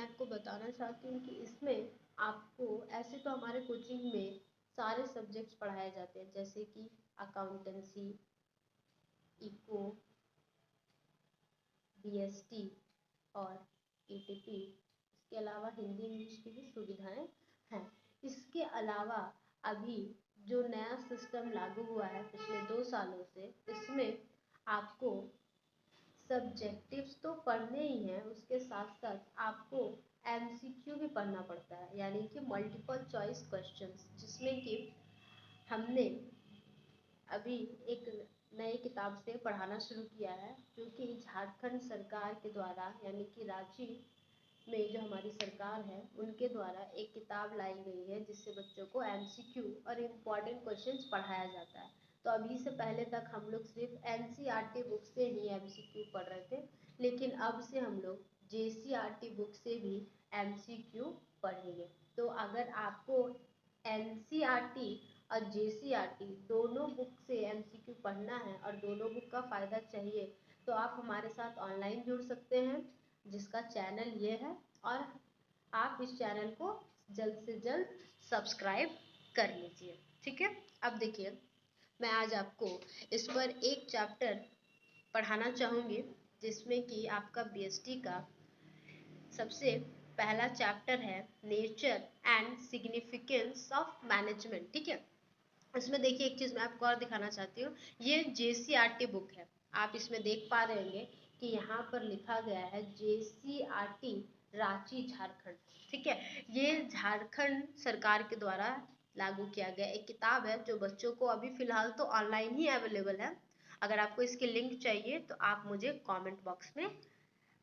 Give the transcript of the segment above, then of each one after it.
आपको बताना चाहती हूँ कि इसमें आपको ऐसे तो हमारे कोचिंग में सारे सब्जेक्ट्स पढ़ाए जाते हैं, जैसे कि अकाउंटेंसी, इको, बीएसटी और ईटीपी। इसके अलावा हिंदी इंग्लिश की भी सुविधाएं हैं। इसके अलावा अभी जो नया सिस्टम लागू हुआ है पिछले 2 सालों से, इसमें आपको सब्जेक्टिव्स तो पढ़ने ही हैं, उसके साथ साथ आपको एमसीक्यू भी पढ़ना पड़ता है, यानी कि मल्टीपल चॉइस क्वेश्चंस, जिसमें कि हमने अभी एक नई किताब से पढ़ाना शुरू किया है, जो कि झारखंड सरकार के द्वारा, यानी कि रांची में जो हमारी सरकार है उनके द्वारा एक किताब लाई गई है, जिससे बच्चों को एमसीक्यू और इम्पॉर्टेंट क्वेश्चंस पढ़ाया जाता है। तो अभी से पहले तक हम लोग सिर्फ एनसीईआरटी बुक से ही एमसीक्यू पढ़ रहे थे, लेकिन अब से हम लोग जेसीईआरटी बुक से भी एमसीक्यू पढ़ेंगे। तो अगर आपको एनसीईआरटी और जेसीईआरटी दोनों बुक से एमसीक्यू पढ़ना है और दोनों बुक का फ़ायदा चाहिए, तो आप हमारे साथ ऑनलाइन जुड़ सकते हैं, जिसका चैनल ये है, और आप इस चैनल को जल्द से जल्द सब्सक्राइब कर लीजिए। ठीक है, अब देखिए, मैं आज आपको इस पर एक चैप्टर पढ़ाना चाहूँगी, जिसमें कि आपका बीएसटी का सबसे पहला चैप्टर है nature and significance of management. ठीक है, इसमें देखिए एक चीज़ मैं आपको और दिखाना चाहती हूँ, ये जेसीईआरटी बुक है। आप इसमें देख पा रहे होंगे कि यहाँ पर लिखा गया है जेसीईआरटी रांची झारखंड। ठीक है, ये झारखंड सरकार के द्वारा लागू किया गया एक किताब है, जो बच्चों को अभी फ़िलहाल तो ऑनलाइन ही अवेलेबल है। अगर आपको इसकी लिंक चाहिए तो आप मुझे कमेंट बॉक्स में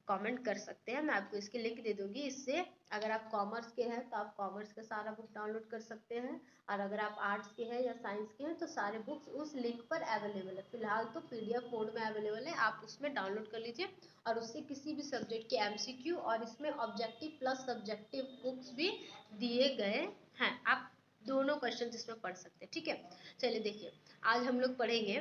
कमेंट कर सकते हैं, मैं आपको इसकी लिंक दे दूंगी। इससे अगर आप कॉमर्स के हैं तो आप कॉमर्स का सारा बुक डाउनलोड कर सकते हैं, और अगर आप आर्ट्स के हैं या साइंस के हैं तो सारे बुक्स उस लिंक पर अवेलेबल है। फिलहाल तो पीडीएफ मोड में अवेलेबल है, आप उसमें डाउनलोड कर लीजिए, और उससे किसी भी सब्जेक्ट के एमसीक्यू और इसमें ऑब्जेक्टिव प्लस सब्जेक्टिव बुक्स भी दिए गए हैं, आप दोनों क्वेश्चन इसमें पढ़ सकते हैं। ठीक है, चलिए देखिए, आज हम लोग पढ़ेंगे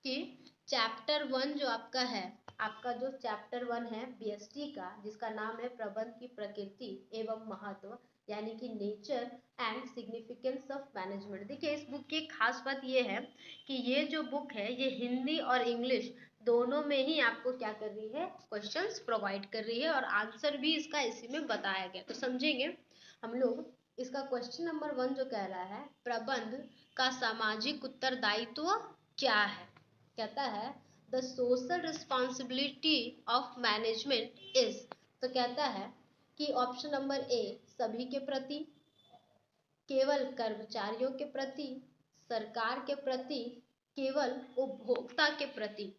कि चैप्टर 1 जो आपका है, आपका जो चैप्टर 1 है बीएसटी का, जिसका नाम है प्रबंध की प्रकृति एवं महत्व, यानी कि nature and significance of management. देखिए, इस बुक की एक खास बात ये है कि ये जो बुक है ये हिंदी और इंग्लिश दोनों में ही आपको क्या कर रही है, क्वेश्चंस प्रोवाइड कर रही है, और आंसर भी इसका इसी में बताया गया। तो समझेंगे हम लोग। इसका क्वेश्चन नंबर 1 जो कह रहा है, प्रबंध का सामाजिक उत्तरदायित्व क्या है, कहता है the social responsibility of management is. तो कहता है कि ऑप्शन नंबर ए सभी के प्रति, केवल कर्मचारियों के प्रति, सरकार के प्रति, केवल उपभोक्ता के प्रति।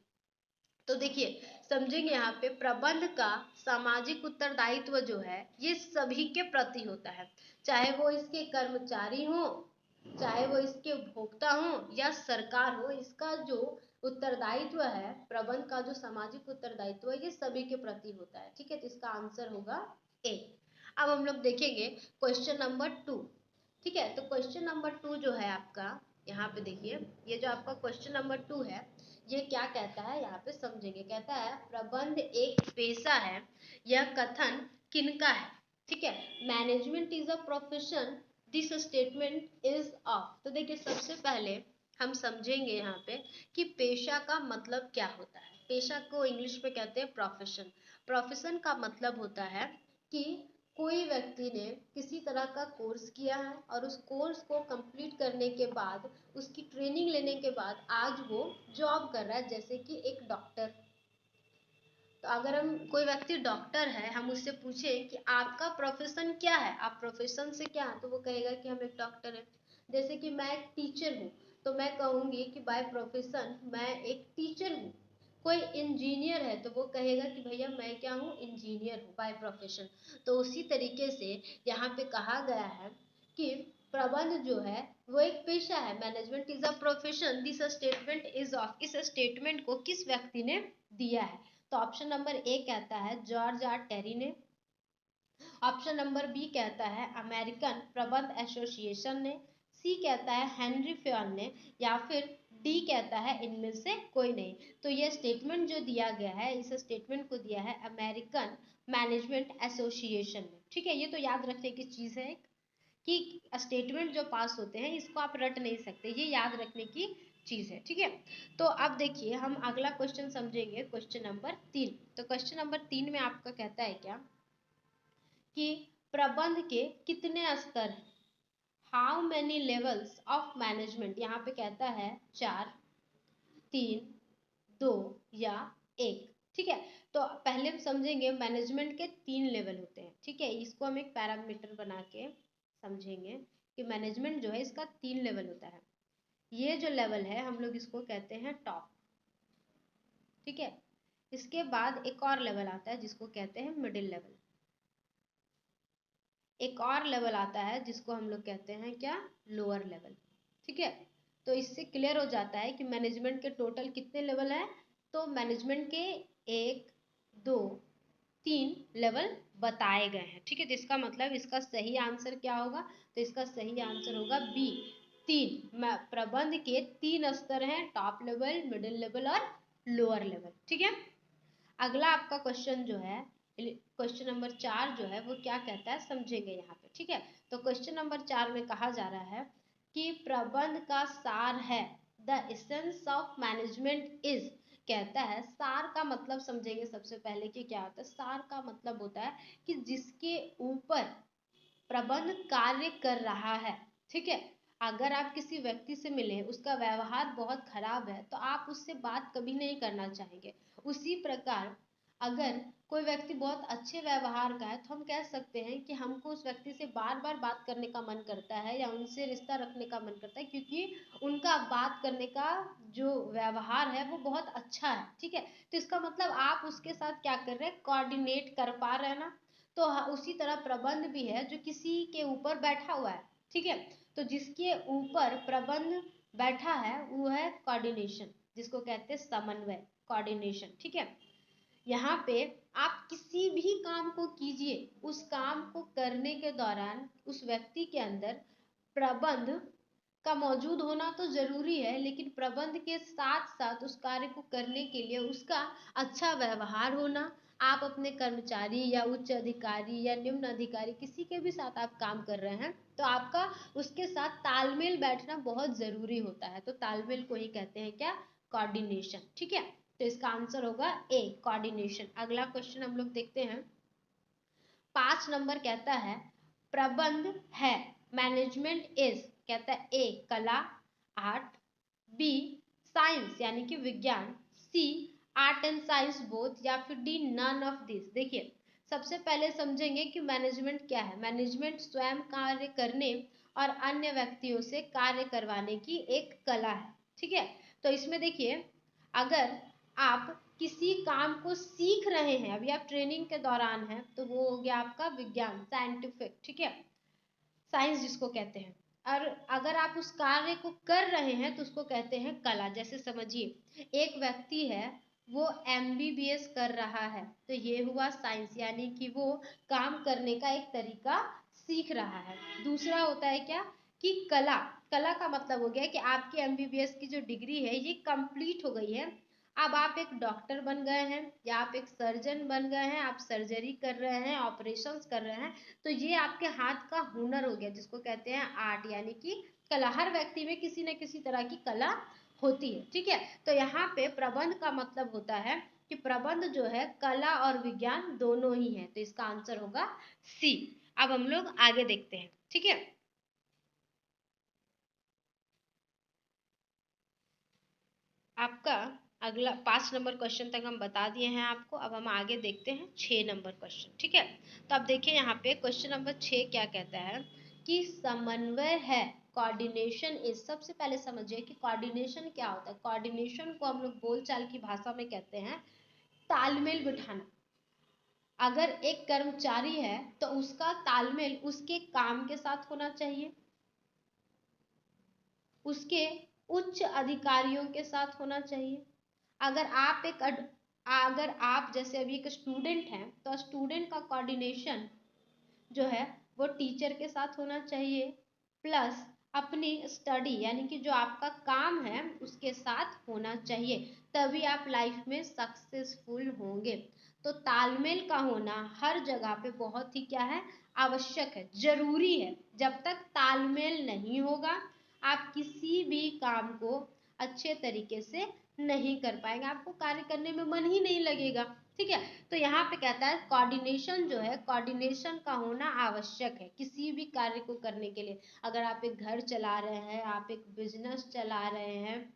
तो देखिए, समझेंगे यहाँ पे प्रबंध का सामाजिक उत्तरदायित्व जो है ये सभी के प्रति होता है, चाहे वो इसके कर्मचारी हो, चाहे वो इसके उपभोक्ता हो या सरकार हो। इसका जो उत्तरदायित्व है, प्रबंध का जो सामाजिक उत्तरदायित्व है, ये सभी के प्रति होता है। ठीक है, तो इसका आंसर होगा ए। अब हम लोग देखेंगे क्वेश्चन नंबर 2। ठीक है, तो क्वेश्चन नंबर 2 जो है आपका, यहाँ पे देखिए, ये जो आपका क्वेश्चन नंबर 2 है, ये क्या कहता है यहाँ पे समझेंगे। कहता है प्रबंध एक पेशा है, यह कथन किनका है। ठीक है, management is a profession, this statement is of. तो देखिए, सबसे पहले हम समझेंगे यहाँ पे कि पेशा का मतलब क्या होता है। पेशा को इंग्लिश में कहते हैं प्रोफेशन। प्रोफेशन का मतलब होता है कि कोई व्यक्ति ने किसी तरह का कोर्स किया है, और उस कोर्स को कंप्लीट करने के बाद, उसकी ट्रेनिंग लेने के बाद आज वो जॉब कर रहा है, जैसे कि एक डॉक्टर। तो अगर हम, कोई व्यक्ति डॉक्टर है, हम उससे पूछें कि आपका प्रोफेशन क्या है, आप प्रोफेशन से क्या है, तो वो कहेगा कि हम एक डॉक्टर हैं। जैसे कि मैं एक टीचर हूँ, तो मैं कहूँगी कि बाय प्रोफेशन मैं एक टीचर हूँ। कोई इंजीनियर है तो वो कहेगा कि भैया मैं क्या हूँ, इंजीनियर हूँ बाय प्रोफेशन। तो उसी तरीके से यहाँ पे कहा गया है कि प्रबंध जो है वो एक पेशा है, management is a profession, this statement is of. इस स्टेटमेंट को किस व्यक्ति ने दिया है, तो ऑप्शन नंबर ए कहता है जॉर्ज आर टेरी ने, ऑप्शन नंबर बी कहता है अमेरिकन प्रबंध एसोसिएशन ने, सी कहता है हेनरी फ्योन ने, या फिर डी कहता है इनमें से कोई नहीं। तो ये स्टेटमेंट जो दिया गया है, इस स्टेटमेंट को दिया है अमेरिकन मैनेजमेंट एसोसिएशन ने। ठीक है, ये तो याद रखने की चीज है कि स्टेटमेंट जो पास होते हैं इसको आप रट नहीं सकते, ये याद रखने की चीज है। ठीक है, तो अब देखिए हम अगला क्वेश्चन समझेंगे, क्वेश्चन नंबर 3। तो क्वेश्चन नंबर 3 में आपका कहता है क्या कि प्रबंध के कितने स्तर हैं, how many levels of management. यहाँ पे कहता है 4, 3, 2 या 1। ठीक है, तो पहले हम समझेंगे मैनेजमेंट के 3 लेवल होते हैं। ठीक है, इसको हम एक पैरामीटर बना के समझेंगे कि मैनेजमेंट जो है इसका 3 लेवल होता है। ये जो लेवल है हम लोग इसको कहते हैं टॉप। ठीक है, इसके बाद एक और लेवल आता है जिसको कहते हैं मिडिल लेवल। एक और लेवल आता है जिसको हम लोग कहते हैं क्या, लोअर लेवल। ठीक है, तो इससे क्लियर हो जाता है कि मैनेजमेंट के टोटल कितने लेवल हैं। तो मैनेजमेंट के 1, 2, 3 लेवल बताए गए हैं। ठीक है, तो इसका मतलब इसका सही आंसर क्या होगा, तो इसका सही आंसर होगा बी, 3। प्रबंध के 3 स्तर हैं, टॉप लेवल, मिडिल लेवल और लोअर लेवल। ठीक है, अगला आपका क्वेश्चन जो है, क्वेश्चन नंबर 4 जो है वो क्या कहता है समझेंगे यहाँ पे। ठीक है, तो क्वेश्चन नंबर 4 में कहा जा रहा है कि प्रबंध का सार है, the essence of management is. कहता है सार का मतलब समझेंगे सबसे पहले कि क्या होता है। सार का मतलब होता है कि जिसके ऊपर प्रबंध कार्य कर रहा है। ठीक है, अगर आप किसी व्यक्ति से मिले, उसका व्यवहार बहुत खराब है तो आप उससे बात कभी नहीं करना चाहेंगे। उसी प्रकार अगर कोई व्यक्ति बहुत अच्छे व्यवहार का है तो हम कह सकते हैं कि हमको उस व्यक्ति से बार बार बात करने का मन करता है या उनसे रिश्ता रखने का मन करता है, क्योंकि उनका बात करने का जो व्यवहार है वो बहुत अच्छा है। ठीक है, तो इसका मतलब आप उसके साथ क्या कर रहे हैं, कोऑर्डिनेट कर पा रहे हैं ना। तो उसी तरह प्रबंध भी है जो किसी के ऊपर बैठा हुआ है। ठीक है, तो जिसके ऊपर प्रबंध बैठा है वो है कोऑर्डिनेशन, जिसको कहते हैं समन्वय, कोऑर्डिनेशन। ठीक है, यहाँ पे आप किसी भी काम को कीजिए, उस काम को करने के दौरान उस व्यक्ति के अंदर प्रबंध का मौजूद होना तो जरूरी है, लेकिन प्रबंध के साथ साथ उस कार्य को करने के लिए उसका अच्छा व्यवहार होना। आप अपने कर्मचारी या उच्च अधिकारी या निम्न अधिकारी किसी के भी साथ आप काम कर रहे हैं तो आपका उसके साथ तालमेल बैठना बहुत जरूरी होता है। तो तालमेल को ही कहते हैं क्या, कोऑर्डिनेशन। ठीक है, तो इसका आंसर होगा ए, कोऑर्डिनेशन। अगला क्वेश्चन हम लोग देखते हैं, 5 नंबर कहता है प्रबंध है, मैनेजमेंट इज। कहता है ए कला, आर्ट, बी साइंस यानी कि विज्ञान, सी आर्ट एंड साइंस बोथ, या फिर डी नन ऑफ दिस। देखिए सबसे पहले समझेंगे कि मैनेजमेंट क्या है। मैनेजमेंट स्वयं कार्य करने और अन्य व्यक्तियों से कार्य करवाने की एक कला है। ठीक है, तो इसमें देखिए अगर आप किसी काम को सीख रहे हैं, अभी आप ट्रेनिंग के दौरान हैं, तो वो हो गया आपका विज्ञान, साइंटिफिक। ठीक है, साइंस जिसको कहते हैं। और अगर आप उस कार्य को कर रहे हैं तो उसको कहते हैं कला। जैसे समझिए एक व्यक्ति है वो MBBS कर रहा है तो ये हुआ साइंस, यानी कि वो काम करने का एक तरीका सीख रहा है। दूसरा होता है क्या कि कला। कला का मतलब हो गया कि आपकी MBBS की जो डिग्री है ये कंप्लीट हो गई है, अब आप एक डॉक्टर बन गए हैं या आप एक सर्जन बन गए हैं, आप सर्जरी कर रहे हैं, ऑपरेशंस कर रहे हैं, तो ये आपके हाथ का हुनर हो गया, जिसको कहते हैं आर्ट यानी कि कला। हर व्यक्ति में किसी न किसी तरह की कला होती है। ठीक है, तो यहाँ पे प्रबंध का मतलब होता है कि प्रबंध जो है कला और विज्ञान दोनों ही है, तो इसका आंसर होगा सी। अब हम लोग आगे देखते हैं। ठीक है, आपका अगला 5 नंबर क्वेश्चन तक हम बता दिए हैं आपको। अब हम आगे देखते हैं 6 नंबर क्वेश्चन। ठीक है, तो अब देखिए यहाँ पे क्वेश्चन नंबर 6 क्या कहता है कि समन्वय है, कोऑर्डिनेशन इज। सबसे पहले समझिए कि कोऑर्डिनेशन क्या होता है। कोऑर्डिनेशन को हम लोग बोलचाल की भाषा में कहते हैं तालमेल बिठाना। अगर एक कर्मचारी है तो उसका तालमेल उसके काम के साथ होना चाहिए, उसके उच्च अधिकारियों के साथ होना चाहिए। अगर आप अगर आप जैसे अभी एक स्टूडेंट हैं तो स्टूडेंट का कोऑर्डिनेशन जो है वो टीचर के साथ होना चाहिए, प्लस अपनी स्टडी यानी कि जो आपका काम है उसके साथ होना चाहिए, तभी आप लाइफ में सक्सेसफुल होंगे। तो तालमेल का होना हर जगह पे बहुत ही क्या है, आवश्यक है, जरूरी है। जब तक तालमेल नहीं होगा आप किसी भी काम को अच्छे तरीके से नहीं कर पाएंगे, आपको कार्य करने में मन ही नहीं लगेगा। ठीक है, तो यहाँ पे कहता है कोऑर्डिनेशन जो है, कोऑर्डिनेशन का होना आवश्यक है किसी भी कार्य को करने के लिए। अगर आप एक घर चला रहे हैं, आप एक बिजनेस चला रहे हैं,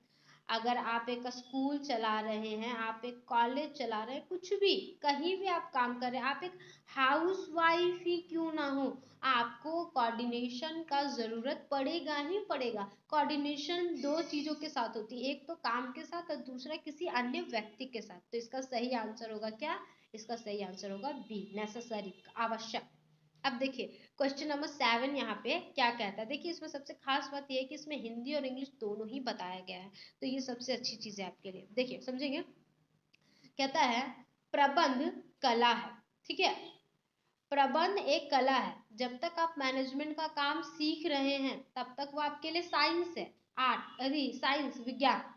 अगर आप एक स्कूल चला रहे हैं, आप एक कॉलेज चला रहे हैं, कुछ भी कहीं भी आप काम कर रहे हैं, आप एक हाउस वाइफ ही क्यों ना हो, आपको कोऑर्डिनेशन का जरूरत पड़ेगा ही पड़ेगा। कोऑर्डिनेशन दो चीजों के साथ होती है, एक तो काम के साथ और दूसरा किसी अन्य व्यक्ति के साथ। तो इसका सही आंसर होगा क्या, इसका सही आंसर होगा बी, नेसेसरी, आवश्यक। अब देखिए क्वेश्चन नंबर 7 यहाँ पे क्या कहता है। देखिए इसमें सबसे खास बात यह है कि इसमें हिंदी और इंग्लिश दोनों ही बताया गया है, तो ये सबसे अच्छी चीज है आपके लिए। देखिए समझेंगे, कहता है प्रबंध कला है। ठीक है, प्रबंध एक कला है। जब तक आप मैनेजमेंट का काम सीख रहे हैं तब तक वो आपके लिए साइंस है, आर्ट, अरे साइंस, विज्ञान।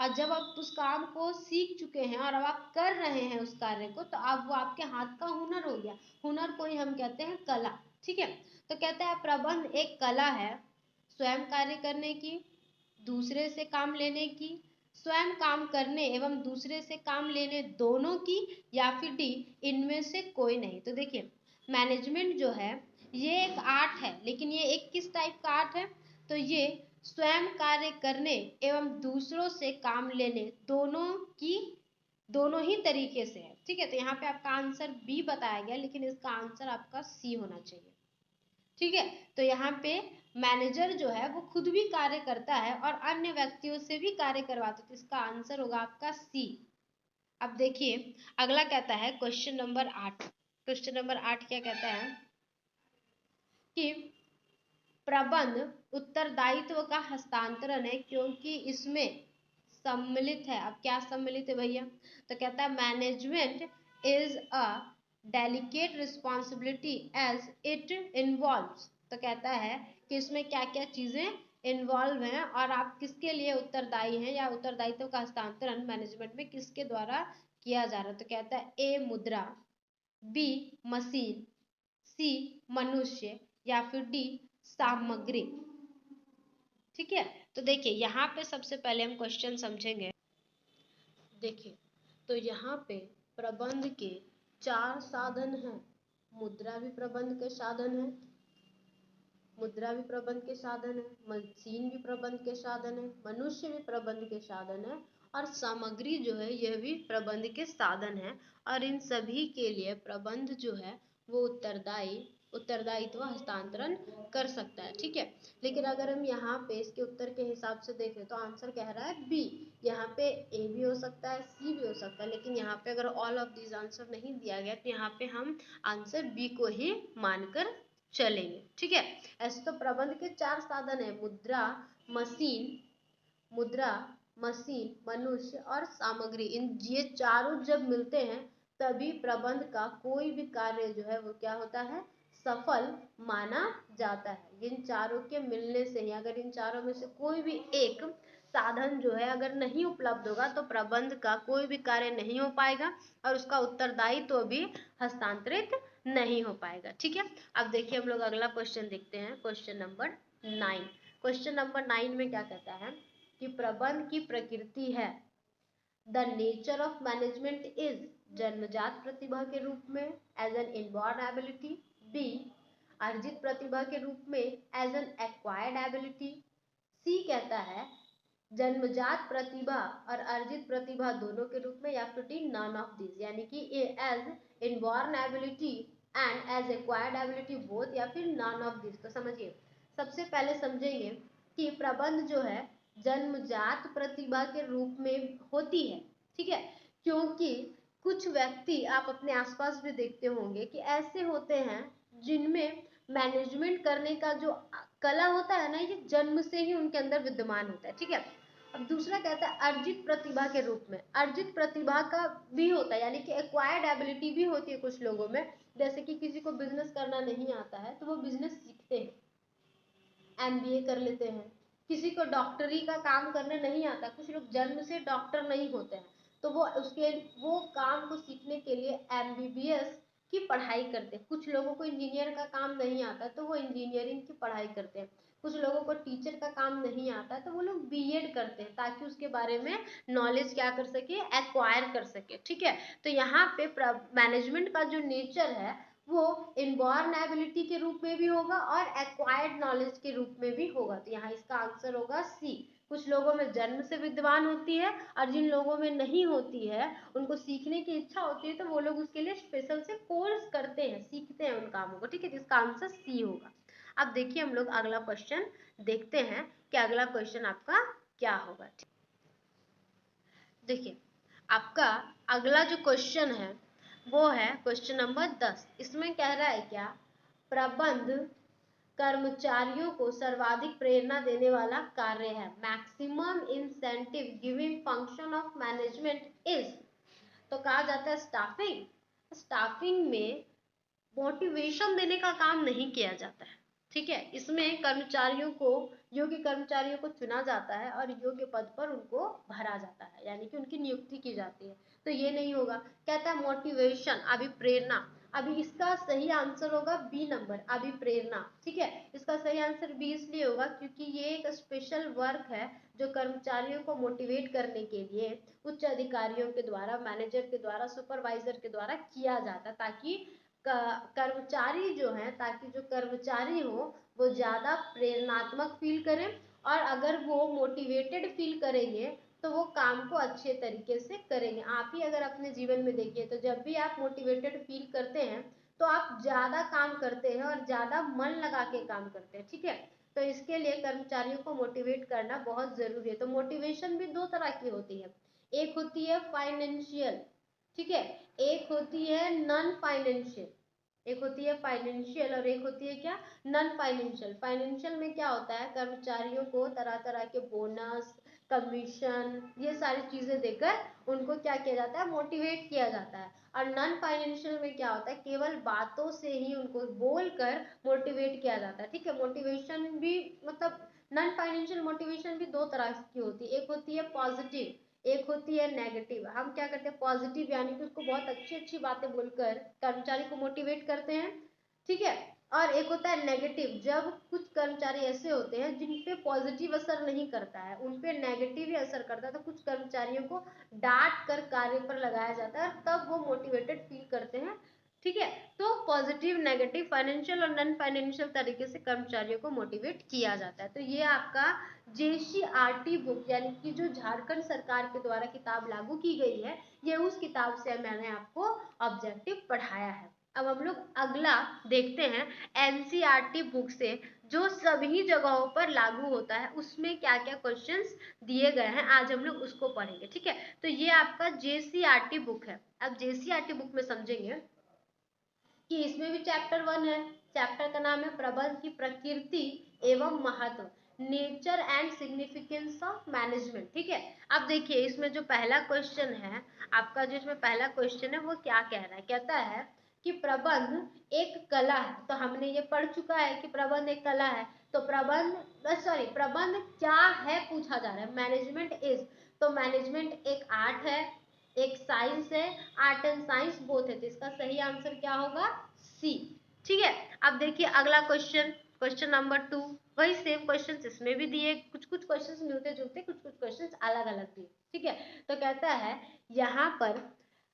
और जब आप उस काम को सीख चुके हैं और अब आप कर रहे हैं उस कार्य को, तो अब वो आपके हाथ का हुनर हो गया। हुनर को ही हम कहते हैं कला। ठीक है, तो कहता है प्रबंध एक कला है, स्वयं कार्य करने की, दूसरे से काम लेने की, स्वयं काम करने एवं दूसरे से काम लेने दोनों की, या फिर डी इनमें से कोई नहीं। तो देखिए मैनेजमेंट जो है ये एक आर्ट है, लेकिन ये एक किस टाइप का आर्ट है, तो ये स्वयं कार्य करने एवं दूसरों से काम लेने दोनों की, दोनों ही तरीके से है। ठीक है, तो यहाँ पे आपका आंसर बी बताया गया, लेकिन इसका आंसर आपका सी होना चाहिए। ठीक है, तो यहाँ पे मैनेजर जो है वो खुद भी कार्य करता है और अन्य व्यक्तियों से भी कार्य करवाता है, तो इसका आंसर होगा आपका सी। अब देखिए अगला कहता है क्वेश्चन नंबर 8। क्वेश्चन नंबर 8 क्या कहता है कि प्रबंध उत्तरदायित्व का हस्तांतरण है क्योंकि इसमें सम्मिलित है। अब क्या सम्मिलित है भैया, तो कहता है management is a delicate responsibility as it involves. तो कहता है कि इसमें क्या क्या चीजें इन्वॉल्व हैं और आप किसके लिए उत्तरदायी हैं, या उत्तरदायित्व का हस्तांतरण मैनेजमेंट में किसके द्वारा किया जा रहा है। तो कहता है ए मुद्रा, बी मशीन, सी मनुष्य, या फिर डी सामग्री। ठीक है, तो देखिए यहाँ पे सबसे पहले हम क्वेश्चन समझेंगे। देखिए तो यहाँ पे प्रबंध के 4 साधन हैं। मुद्रा भी प्रबंध के साधन है, मुद्रा भी प्रबंध के साधन है, मशीन भी प्रबंध के साधन है, मनुष्य भी प्रबंध के साधन है, और सामग्री जो है यह भी प्रबंध के साधन है। और इन सभी के लिए प्रबंध जो है वो उत्तरदायित्व हस्तांतरण कर सकता है। ठीक है, लेकिन अगर हम यहाँ पे इसके उत्तर के हिसाब से देखें तो आंसर कह रहा है बी। यहाँ पे ए भी हो सकता है, सी भी हो सकता है, लेकिन यहाँ पे अगर ऑल ऑफ दीज आंसर नहीं दिया गया तो यहाँ पे हम आंसर बी को ही मानकर चलेंगे। ठीक है, ऐसे तो प्रबंध के 4 साधन है, मुद्रा, मशीन, मनुष्य और सामग्री। इन ये चारों जब मिलते हैं तभी प्रबंध का कोई भी कार्य जो है वो क्या होता है, सफल माना जाता है। इन चारों के मिलने से ही, अगर इन चारों में से कोई भी एक साधन जो है अगर नहीं उपलब्ध होगा तो प्रबंध का कोई भी कार्य नहीं हो पाएगा और उसका उत्तरदायित्व तो भी हस्तांतरित नहीं हो पाएगा। ठीक है, अब देखिए हम लोग अगला क्वेश्चन देखते हैं, क्वेश्चन नंबर 9। क्वेश्चन नंबर 9 में क्या कहता है कि प्रबंध की प्रकृति है, the nature of management is जन्मजात प्रतिभा के रूप में, as an inborn ability, B अर्जित प्रतिभा के रूप में, as an acquired ability, C कहता है जन्मजात प्रतिभा और अर्जित प्रतिभा दोनों के रूप में, या फिर डी नन ऑफ दिस, यानी कि as inborn ability and as acquired ability both, या फिर नन ऑफ दिस। तो समझिए सबसे पहले समझेंगे कि प्रबंध जो है जन्मजात प्रतिभा के रूप में होती है। ठीक है, क्योंकि कुछ व्यक्ति आप अपने आसपास भी देखते होंगे कि ऐसे होते हैं जिनमें मैनेजमेंट करने का जो कला होता है ना, ये जन्म से ही उनके अंदर विद्यमान होता है। ठीक है, अब दूसरा कहता है अर्जित प्रतिभा के रूप में। अर्जित प्रतिभा का भी होता है, यानी कि एक्वायर्ड एबिलिटी भी होती है कुछ लोगों में, जैसे कि किसी को बिजनेस करना नहीं आता है तो वो बिजनेस सीखते हैं, एमबीए कर लेते हैं। किसी को डॉक्टरी का काम करने नहीं आता, कुछ लोग जन्म से डॉक्टर नहीं होते हैं, तो वो काम को सीखने के लिए एमबीबीएस की पढ़ाई करते हैं। कुछ लोगों को इंजीनियर का काम नहीं आता तो वो इंजीनियरिंग की पढ़ाई करते हैं। कुछ लोगों को टीचर का काम नहीं आता तो वो लोग बीएड करते हैं, ताकि उसके बारे में नॉलेज क्या कर सके, एक्वायर कर सके। ठीक है, तो यहाँ पे मैनेजमेंट का जो नेचर है वो इनबॉर्न एबिलिटी के रूप में भी होगा और एक्वायर्ड नॉलेज के रूप में भी होगा। तो यहाँ इसका आंसर होगा सी। कुछ लोगों में जन्म से विद्वान होती है और जिन लोगों में नहीं होती है, उनको सीखने की इच्छा होती है, तो वो लोग उसके लिए स्पेशल से कोर्स करते हैं, सीखते हैं उन कामों को। ठीक है, जिसका आंसर सी होगा। अब देखिए हम लोग अगला क्वेश्चन देखते हैं कि अगला क्वेश्चन आपका क्या होगा। देखिए आपका अगला जो क्वेश्चन है वो है क्वेश्चन नंबर 10। इसमें कह रहा है क्या, प्रबंध कर्मचारियों को सर्वाधिक प्रेरणा देने वाला कार्य है। Maximum incentive giving function of management is, तो कहा जाता है स्टाफिंग। स्टाफिंग में मोटिवेशन देने का काम नहीं किया जाता है। ठीक है, इसमें कर्मचारियों को, योग्य कर्मचारियों को चुना जाता है और योग्य पद पर उनको भरा जाता है, यानी कि उनकी नियुक्ति की जाती है। तो ये नहीं होगा। कहता है मोटिवेशन, अभिप्रेरणा। अभी इसका सही आंसर होगा बी नंबर, अभिप्रेरणा। ठीक है, इसका सही आंसर बी इसलिए होगा क्योंकि ये एक स्पेशल वर्क है जो कर्मचारियों को मोटिवेट करने के लिए उच्च अधिकारियों के द्वारा, मैनेजर के द्वारा, सुपरवाइजर के द्वारा किया जाता है, ताकि कर्मचारी जो है, ताकि जो कर्मचारी हो वो ज़्यादा प्रेरणात्मक फील करें, और अगर वो मोटिवेटेड फील करेंगे तो वो काम को अच्छे तरीके से करेंगे। आप ही अगर अपने जीवन में देखिए तो जब भी आप मोटिवेटेड फील करते हैं तो आप ज़्यादा काम करते हैं और ज़्यादा मन लगा के काम करते हैं। ठीक है, तो इसके लिए कर्मचारियों को मोटिवेट करना बहुत ज़रूरी है। तो मोटिवेशन भी दो तरह की होती है, एक होती है फाइनेंशियल, ठीक है, एक होती है नॉन फाइनेंशियल। एक होती है फाइनेंशियल और एक होती है क्या, नॉन फाइनेंशियल। फाइनेंशियल में क्या होता है, कर्मचारियों को तरह तरह के बोनस, कमीशन, ये सारी चीजें देकर उनको क्या किया जाता है, मोटिवेट किया जाता है। और नॉन फाइनेंशियल में क्या होता है, केवल बातों से ही उनको बोलकर मोटिवेट किया जाता है। ठीक है, मोटिवेशन भी मतलब नॉन फाइनेंशियल मोटिवेशन भी दो तरह की होती है, एक होती है पॉजिटिव, एक होती है नेगेटिव। हम क्या करते हैं, पॉजिटिव यानी कि उसको बहुत अच्छी अच्छी बातें बोलकर कर्मचारी को मोटिवेट करते हैं। ठीक है, और एक होता है नेगेटिव, जब कुछ कर्मचारी ऐसे होते हैं जिन पे पॉजिटिव असर नहीं करता है, उन पे नेगेटिव ही असर करता है, तो कुछ कर्मचारियों को डांट कर कार्य पर लगाया जाता है, तब वो मोटिवेटेड फील करते हैं। ठीक है, तो पॉजिटिव, नेगेटिव, फाइनेंशियल और नॉन फाइनेंशियल तरीके से कर्मचारियों को मोटिवेट किया जाता है। तो ये आपका जेसीआरटी बुक, यानी कि जो झारखंड सरकार के द्वारा किताब लागू की गई है, ये उस किताब से मैंने आपको ऑब्जेक्टिव पढ़ाया है। अब हम लोग अगला देखते हैं एनसीईआरटी बुक से जो सभी जगहों पर लागू होता है, उसमें क्या क्या क्वेश्चंस दिए गए हैं, आज हम लोग उसको पढ़ेंगे। ठीक है, तो ये आपका जेसीईआरटी बुक है। अब जेसीईआरटी बुक में समझेंगे कि इसमें भी चैप्टर 1 है। चैप्टर का नाम है प्रबंध की प्रकृति एवं महत्व, nature and significance of management. ठीक है, अब देखिए इसमें जो पहला क्वेश्चन है आपका, जो इसमें पहला क्वेश्चन है वो क्या कह रहा है, कहता है कि प्रबंध एक कला है। तो हमने ये पढ़ चुका है कि प्रबंध एक कला है। तो प्रबंध क्या है पूछा जा रहा है, मैनेजमेंट इज। तो मैनेजमेंट एक आर्ट है, एक साइंस है, आर्ट एंड साइंस बोथ है। तो इसका सही आंसर क्या होगा, सी। ठीक है, अब देखिए अगला क्वेश्चन, क्वेश्चन नंबर 2। वही सेम क्वेश्चन इसमें भी दिए, कुछ कुछ क्वेश्चन मिलते जुलते, कुछ कुछ क्वेश्चन अलग अलग दिए। ठीक है, तो कहता है यहाँ पर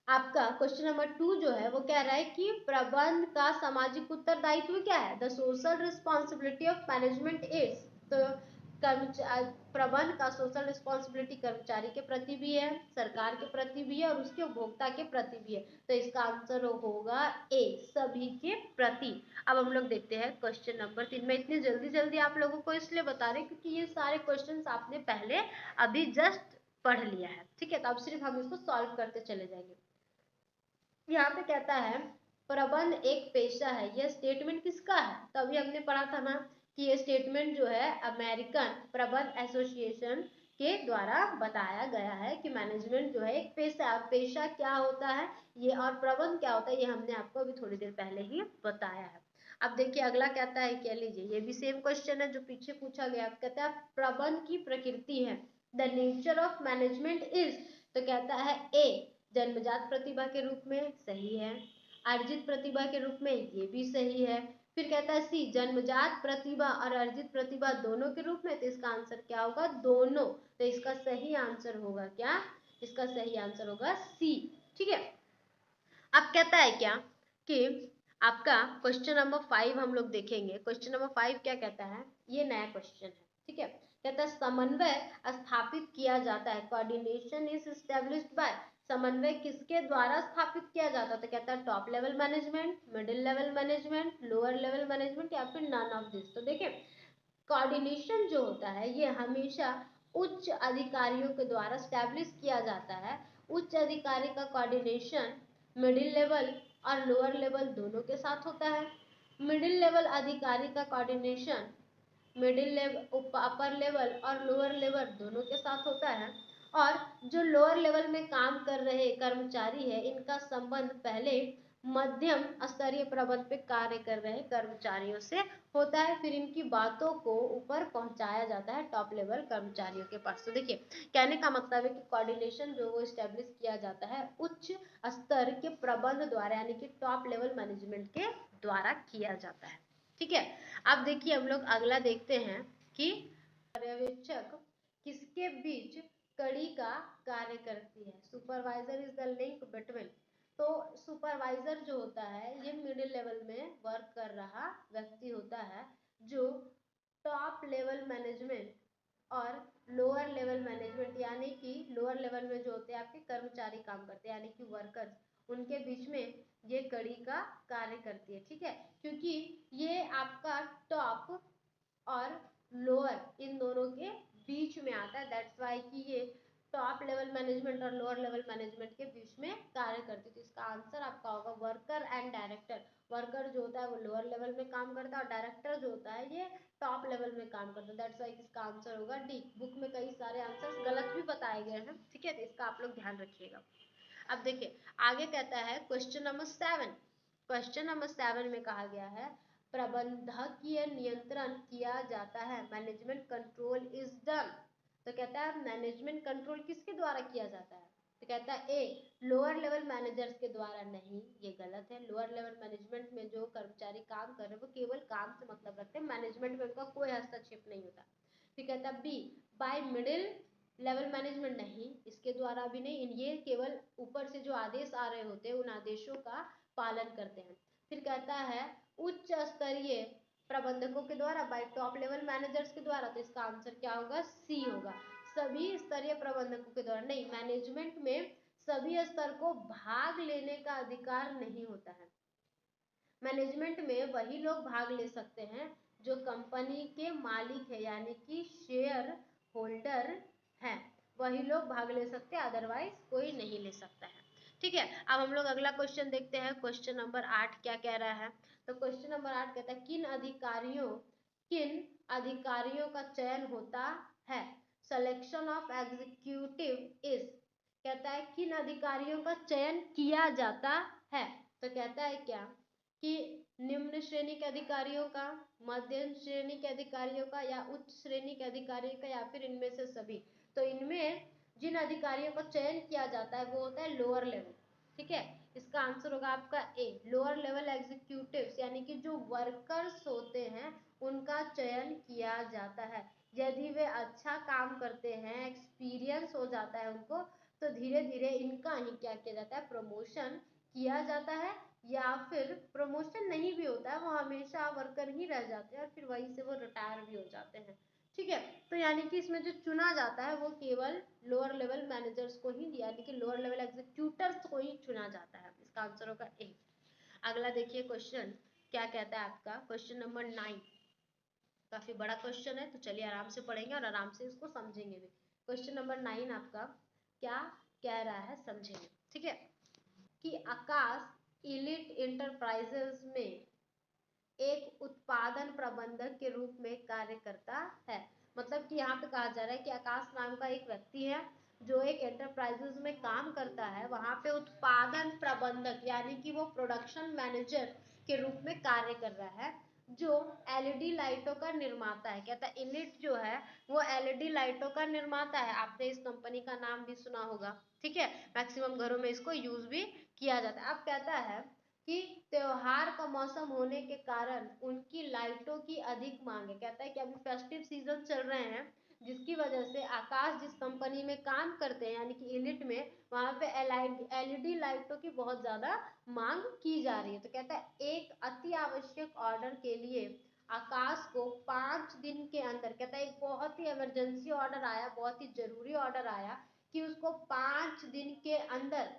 आपका क्वेश्चन नंबर 2 जो है वो कह रहा है कि प्रबंध का सामाजिक उत्तरदायित्व क्या है, the social responsibility of management is. तो प्रबंध का सोशल रिस्पॉन्सिबिलिटी कर्मचारी के प्रति भी है, सरकार के प्रति भी है और उसके उपभोक्ता के प्रति भी है। तो इसका आंसर होगा ए, सभी के प्रति। अब हम लोग देखते हैं क्वेश्चन नंबर 3। मैं इतनी जल्दी जल्दी आप लोगों को इसलिए बता रही हूँ क्योंकि ये सारे क्वेश्चन आपने पहले अभी जस्ट पढ़ लिया है। ठीक है, तो अब सिर्फ हम इसको सॉल्व करते चले जाएंगे। यहाँ पे कहता है प्रबंध एक पेशा है, यह स्टेटमेंट किसका है, तो अभी हमने पढ़ा था ना कि ये स्टेटमेंट जो है अमेरिकन प्रबंध एसोसिएशन के द्वारा बताया गया है कि मैनेजमेंट जो है एक पेशा, पेशा क्या होता है ये और प्रबंध क्या होता है ये हमने आपको अभी थोड़ी देर पहले ही बताया है। अब देखिए अगला कहता है, कह लीजिए ये भी सेम क्वेश्चन है जो पीछे पूछा गया। कहता है प्रबंध की प्रकृति है, the nature of management is, तो कहता है ए जन्मजात प्रतिभा के रूप में, सही है। अर्जित प्रतिभा के रूप में, ये भी सही है। फिर कहता है सी जन्मजात प्रतिभा और अर्जित प्रतिभा दोनों के रूप में, तो इसका आंसर क्या होगा, दोनों। तो इसका सही आंसर होगा क्या, इसका सही आंसर होगा सी। ठीक है, अब कहता है क्या कि आपका क्वेश्चन नंबर 5 हम लोग देखेंगे। क्वेश्चन नंबर 5 क्या कहता है, ये नया क्वेश्चन है। ठीक है, कहता है समन्वय स्थापित किया जाता है, कोऑर्डिनेशन इज एस्टेब्लिश्ड बाय, समन्वय किसके द्वारा स्थापित किया जाता है, तो कहता है top level management, middle level management, lower level management, या फिर नन ऑफ दिस। तो देखिए कोऑर्डिनेशन जो होता है ये हमेशा उच्च अधिकारियों के द्वारा स्टैब्लिश किया जाता है। उच्च अधिकारी का कोऑर्डिनेशन मिडिल लेवल और लोअर लेवल दोनों के साथ होता है। मिडिल लेवल अधिकारी का coordination middle level, upper level और लोअर लेवल दोनों के साथ होता है। और जो लोअर लेवल में काम कर रहे कर्मचारी है, इनका संबंध पहले मध्यम स्तरीय प्रबंध पे कार्य कर रहे कर्मचारियों से होता है, फिर इनकी बातों को ऊपर पहुंचाया जाता है टॉप लेवल कर्मचारियों के पास। तो देखिए कहने का मतलब है कि कोऑर्डिनेशन जो वो स्टेब्लिश किया जाता है उच्च स्तर के प्रबंध द्वारा, यानी कि टॉप लेवल मैनेजमेंट के द्वारा किया जाता है। ठीक है, अब देखिए हम लोग अगला देखते हैं कि पर्यवेक्षक किसके बीच कड़ी का कार्य करती है, supervisor is the link between. तो सुपरवाइजर जो होता है ये मिडिल लेवल में वर्क कर रहा व्यक्ति होता है, जो टॉप लेवल मैनेजमेंट और लोअर लेवल मैनेजमेंट, यानी कि लोअर लेवल में जो होते हैं आपके कर्मचारी काम करते हैं, यानी कि वर्कर्स, उनके बीच में ये कड़ी का कार्य करती है। ठीक है, क्योंकि ये आपका टॉप और लोअर इन दोनों के बीच में आता है, दैट्स वाई कि ये टॉप लेवल मैनेजमेंट और लोअर लेवल मैनेजमेंट के बीच में कार्य करती है। तो इसका आंसर आपका होगा वर्कर एंड डायरेक्टर। वर्कर जो होता है वो लोअर लेवल में काम करता है और डायरेक्टर जो होता है ये टॉप लेवल में काम करता है, दैट्स वाई इसका आंसर होगा डी। बुक में कई सारे आंसर्स गलत भी बताए गए हैं, ठीक है, तो इसका आप लोग ध्यान रखिएगा। अब देखिए आगे कहता है क्वेश्चन नंबर 7। क्वेश्चन नंबर 7 में कहा गया है प्रबंधकीय नियंत्रण किया जाता है, मैनेजमेंट कंट्रोल इज डन। तो कहता है मैनेजमेंट कंट्रोल किसके द्वारा किया जाता है, तो कहता है ए लोअर लेवल मैनेजर्स के द्वारा। नहीं, ये गलत है। लोअर लेवल मैनेजमेंट में जो कर्मचारी काम कर रहे हैं वो केवल काम से मतलब रखते हैं, मैनेजमेंट में उनका कोई हस्तक्षेप नहीं होता। फिर कहता है B by middle level management. नहीं, इसके द्वारा भी नहीं, ये केवल ऊपर से जो आदेश आ रहे होते हैं उन आदेशों का पालन करते हैं। फिर कहता है उच्च स्तरीय प्रबंधकों के द्वारा, बाय टॉप लेवल मैनेजर्स के द्वारा। तो इसका आंसर क्या होगा, सी होगा, सभी स्तरीय प्रबंधकों के द्वारा। नहीं, मैनेजमेंट में सभी स्तर को भाग लेने का अधिकार नहीं होता है। मैनेजमेंट में वही लोग भाग ले सकते हैं जो कंपनी के मालिक है, यानी कि शेयर होल्डर है, वही लोग भाग ले सकते हैं, अदरवाइज कोई नहीं ले सकता है। ठीक है, अब हम लोग अगला क्वेश्चन देखते हैं। क्वेश्चन नंबर 8 क्या कह रहा है, तो क्वेश्चन नंबर 8 कहता है किन अधिकारियों का चयन होता है, सिलेक्शन ऑफ एग्जीक्यूटिव इज। कहता है किन अधिकारियों का चयन किया जाता है, तो कहता है क्या कि निम्न श्रेणी के अधिकारियों का, मध्यम श्रेणी के अधिकारियों का, या उच्च श्रेणी के अधिकारियों का, या फिर इनमें से सभी। तो इनमें जिन अधिकारियों का चयन किया जाता है वो होता है लोअर लेवल। ठीक है, इसका आंसर होगा आपका ए लोअर लेवल एग्जीक्यूटिव्स, यानी कि जो वर्कर्स होते हैं उनका चयन किया जाता है। यदि वे अच्छा काम करते हैं, एक्सपीरियंस हो जाता है उनको, तो धीरे धीरे इनका ही क्या किया जाता है, प्रमोशन किया जाता है, या फिर प्रमोशन नहीं भी होता है, वो हमेशा वर्कर ही रह जाते हैं और फिर वहीं से वो रिटायर भी हो जाते हैं। ठीक है, तो यानी कि इसमें जो चुना जाता है वो केवल लोअर लेवल मैनेजर्स को ही, यानी कि लोअर लेवल एग्जीक्यूटिव्स को ही चुना जाता है। इसका आंसर होगा ए। अगला देखिए क्वेश्चन क्या कहता है आपका, क्वेश्चन नंबर 9। काफी बड़ा क्वेश्चन है, तो चलिए आराम से पढ़ेंगे और आराम से इसको समझेंगे भी। क्वेश्चन नंबर 9 आपका क्या कह रहा है समझेंगे। ठीक है, कि आकाश इलिट इंटरप्राइजेज में एक उत्पादन प्रबंधक के रूप में कार्य करता है। मतलब कि यहाँ पे कहा जा रहा है कि आकाश नाम का एक व्यक्ति है जो एक एंटरप्राइजेज में काम करता है, वहां पे उत्पादन प्रबंधक यानी कि वो प्रोडक्शन मैनेजर के रूप में कार्य कर रहा है, जो एलईडी लाइटों का निर्माता है। कहता है इलिट जो है वो एलईडी लाइटों का निर्माता है। आपने इस कंपनी का नाम भी सुना होगा, ठीक है, मैक्सिमम घरों में इसको यूज भी किया जाता है। अब कहता है कि त्योहार का मौसम होने के कारण उनकी लाइटों की अधिक मांग है। कहता है कि अभी फेस्टिव सीजन चल रहे हैं, जिसकी वजह से आकाश जिस कंपनी में काम करते हैं यानी कि इलिट में, वहां पे एलईडी लाइटों की बहुत ज्यादा मांग की जा रही है। तो कहता है एक अति आवश्यक ऑर्डर के लिए आकाश को 5 दिन के अंदर, कहता है एक बहुत ही इमरजेंसी ऑर्डर आया, बहुत ही जरूरी ऑर्डर आया कि उसको 5 दिन के अंदर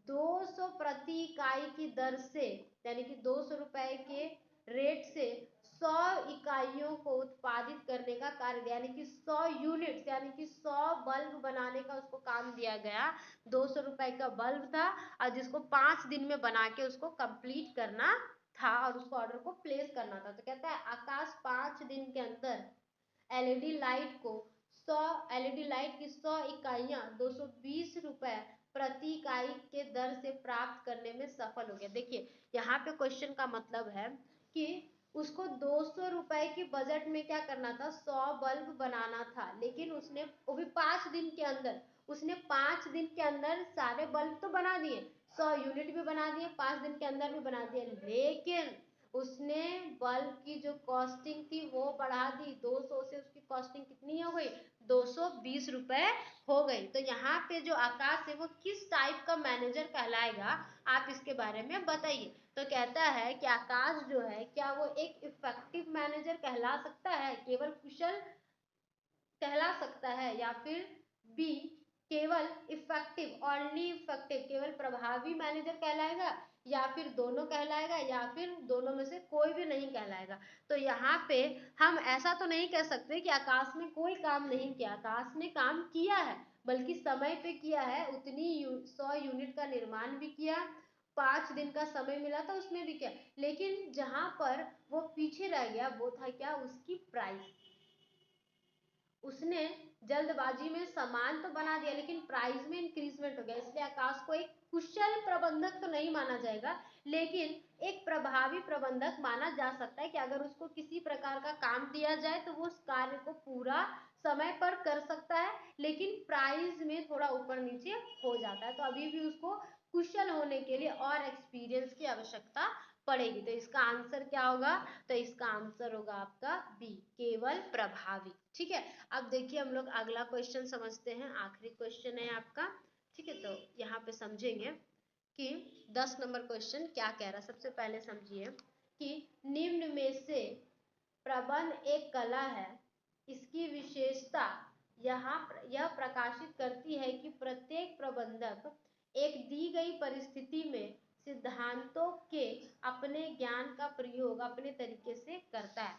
200 प्रति इकाई की दर से, यानी कि 200 रुपए के रेट से 100 इकाइयों को उत्पादित करने का कार्य, यानी कि 100 यूनिट्स, यानी कि 100 बल्ब बनाने का उसको काम दिया गया। 200 रुपए का बल्ब था और जिसको 5 दिन में बना के उसको कंप्लीट करना था और उसको ऑर्डर को प्लेस करना था। तो कहता है आकाश 5 दिन के अंदर एलईडी लाइट को 100 एलईडी लाइट की 100 इकाइयां 220 रुपए प्रति इकाई के दर से प्राप्त करने में सफल हो गया। देखिए यहाँ पे क्वेश्चन का मतलब है कि उसको 200 रुपए की बजट में क्या करना था, 100 बल्ब बनाना था, लेकिन उसने वो भी 5 दिन के अंदर, उसने 5 दिन के अंदर सारे बल्ब तो बना दिए, 100 यूनिट भी बना दिए, 5 दिन के अंदर भी बना दिए, लेकिन उसने बल्ब की जो कॉस्टिंग थी वो बढ़ा दी। 200 से उसकी कॉस्टिंग कितनी हो गई, 220 रुपए हो गई। तो यहाँ पे जो आकाश है वो किस टाइप का मैनेजर कहलाएगा, आप इसके बारे में बताइए। तो कहता है कि आकाश जो है क्या वो एक इफेक्टिव मैनेजर कहला सकता है, केवल कुशल कहला सकता है, या फिर बी केवल इफेक्टिव, ओनली इफेक्टिव, केवल प्रभावी मैनेजर कहलाएगा, या फिर दोनों कहलाएगा, या फिर दोनों में से कोई भी नहीं कहलाएगा। तो यहाँ पे हम ऐसा तो नहीं कह सकते कि आकाश ने कोई काम नहीं किया, आकाश ने काम किया है, बल्कि समय पे किया है। उतनी 100 यूनिट का निर्माण भी किया, 5 दिन का समय मिला था उसमें भी किया, लेकिन जहां पर वो पीछे रह गया वो था क्या, उसकी प्राइस। उसने जल्दबाजी में सामान तो बना दिया लेकिन प्राइस में इंक्रीजमेंट हो गया, इसलिए आकाश को एक कुशल प्रबंधक तो नहीं माना जाएगा, लेकिन एक प्रभावी प्रबंधक माना जा सकता है कि अगर उसको किसी प्रकार का काम दिया जाए तो वो उस कार्य को पूरा समय पर कर सकता है, लेकिन प्राइस में थोड़ा ऊपर नीचे हो जाता है। तो अभी भी उसको कुशल होने के लिए और एक्सपीरियंस की आवश्यकता पड़ेगी। तो इसका आंसर क्या होगा, तो इसका आंसर होगा आपका बी, केवल प्रभावी। ठीक है, अब देखिए हम लोग अगला क्वेश्चन समझते हैं, आखिरी क्वेश्चन है आपका। ठीक है, तो यहाँ पे समझेंगे कि 10 नंबर क्वेश्चन क्या कह रहा है। सबसे पहले समझिए कि निम्न में से प्रबंध एक कला है, इसकी विशेषता यह प्रकाशित करती है कि प्रत्येक प्रबंधक एक दी गई परिस्थिति में सिद्धांतों के अपने ज्ञान का प्रयोग अपने तरीके से करता है।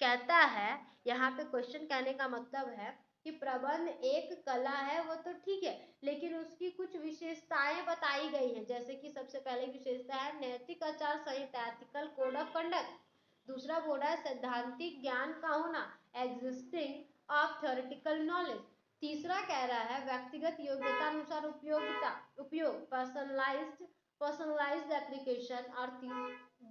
कहता है यहाँ पे क्वेश्चन कहने का मतलब है कि प्रबंध एक कला है, वो तो ठीक है, लेकिन उसकी कुछ विशेषताएं बताई गई हैं। जैसे कि सबसे पहले विशेषता है नैतिक आचार संहिता, एथिकल कोड ऑफ कंडक्ट। दूसरा बोल रहा है सैद्धांतिक ज्ञान का होना, एग्जिस्टिंग ऑफ थ्योरेटिकल नॉलेज। तीसरा कह रहा है व्यक्तिगत योग्यता अनुसार उपयोग, पर्सनलाइज्ड एप्लीकेशन। और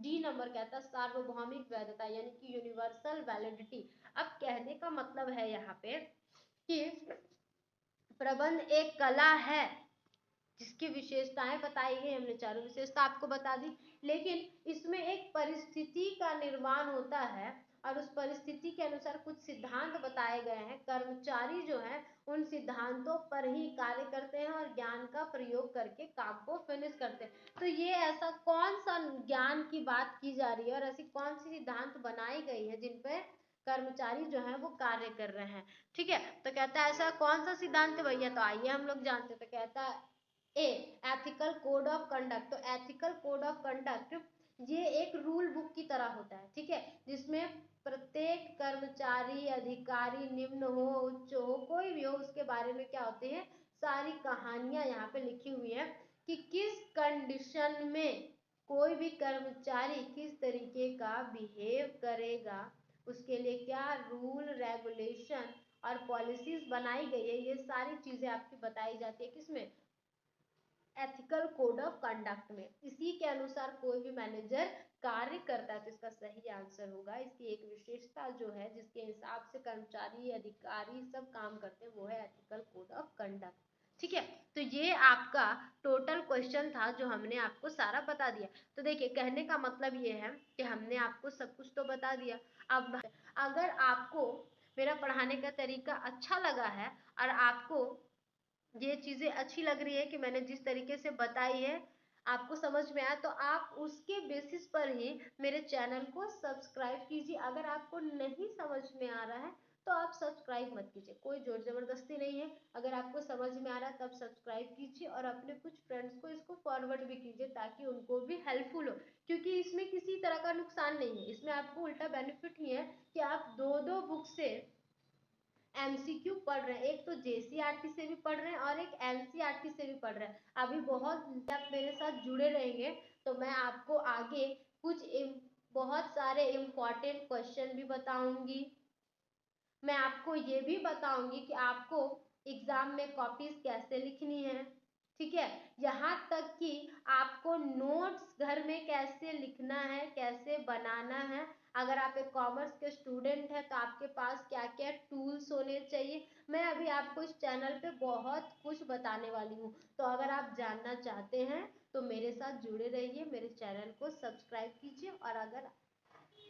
डी नंबर कहता है सार्वभौमिक वैधता, यानी कि यूनिवर्सल वैलिडिटी। अब कहने का मतलब है यहाँ पे कि प्रबंध एक कला है जिसकी विशेषताएं बताई गई, हमने चारों विशेषता आपको बता दी, लेकिन इसमें एक परिस्थिति का निर्माण होता है और उस परिस्थिति के अनुसार कुछ सिद्धांत बताए गए हैं। कर्मचारी जो है उन सिद्धांतों पर ही कार्य करते हैं और ज्ञान का प्रयोग करके काम को फिनिश करते हैं। तो ये ऐसा कौन सा ज्ञान की बात की जा रही है और ऐसी कौन सी सिद्धांत बनाई गई है जिन पे कर्मचारी जो है वो कार्य कर रहे हैं। ठीक है, तो कहता है ऐसा कौन सा सिद्धांत है भैया, तो आइए हम लोग जानते हैं। तो कहता है ए एथिकल कोड ऑफ कंडक्ट। तो एथिकल कोड ऑफ कंडक्ट ये एक रूल बुक की तरह होता है, ठीक है, जिसमें प्रत्येक कर्मचारी, अधिकारी, निम्न हो उच्च हो कोई भी हो, उसके बारे में क्या होते हैं, सारी कहानियां यहाँ पे लिखी हुई है कि किस कंडीशन में कोई भी कर्मचारी किस तरीके का बिहेव करेगा, उसके लिए क्या रूल रेगुलेशन और पॉलिसीज बनाई गई है, ये सारी चीजें आपकी बताई जाती है किसमें, एथिकल कोड ऑफ कंडक्ट में। इसी के अनुसार कोई भी मैनेजर कार्य करता है, तो इसका सही आंसर होगा, इसकी एक विशेषता जो है जिसके हिसाब से कर्मचारी अधिकारी सब काम करते हैं वो है एथिकल कोड ऑफ कंडक्ट। ठीक है, तो ये आपका टोटल क्वेश्चन था जो हमने आपको सारा बता दिया। तो देखिए कहने का मतलब ये है कि हमने आपको सब कुछ तो बता दिया। अब अगर आपको मेरा पढ़ाने का तरीका अच्छा लगा है और आपको ये चीज़ें अच्छी लग रही है कि मैंने जिस तरीके से बताई है आपको समझ में आया, तो आप उसके बेसिस पर ही मेरे चैनल को सब्सक्राइब कीजिए। अगर आपको नहीं समझ में आ रहा है तो आप सब्सक्राइब मत कीजिए, कोई जोर जबरदस्ती नहीं है। अगर आपको समझ में आ रहा है तब सब्सक्राइब कीजिए और अपने कुछ फ्रेंड्स को इसको फॉरवर्ड भी कीजिए ताकि उनको भी हेल्पफुल हो, क्योंकि इसमें किसी तरह का नुकसान नहीं है, इसमें आपको उल्टा बेनिफिट ही है कि आप दो दो बुक से एमसीक्यू पढ़ रहे हैं, एक तो जेसीईआरटी से भी पढ़ रहे हैं और एक एनसीईआरटी से भी पढ़ रहे हैं। अभी बहुत आप मेरे साथ जुड़े रहेंगे तो मैं आपको आगे कुछ बहुत सारे इम्पोर्टेंट क्वेश्चन भी बताऊंगी। मैं आपको ये भी बताऊंगी कि आपको एग्जाम में कॉपीज कैसे लिखनी है। ठीक है, यहाँ तक कि आपको नोट्स घर में कैसे लिखना है, कैसे बनाना है। अगर आप एक कॉमर्स के स्टूडेंट हैं तो आपके पास क्या क्या टूल्स होने चाहिए, मैं अभी आपको इस चैनल पे बहुत कुछ बताने वाली हूँ। तो अगर आप जानना चाहते हैं तो मेरे साथ जुड़े रहिए, मेरे चैनल को सब्सक्राइब कीजिए और अगर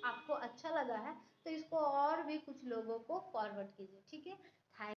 आपको अच्छा लगा है तो इसको और भी कुछ लोगों को फॉरवर्ड कीजिए। ठीक है, थैंक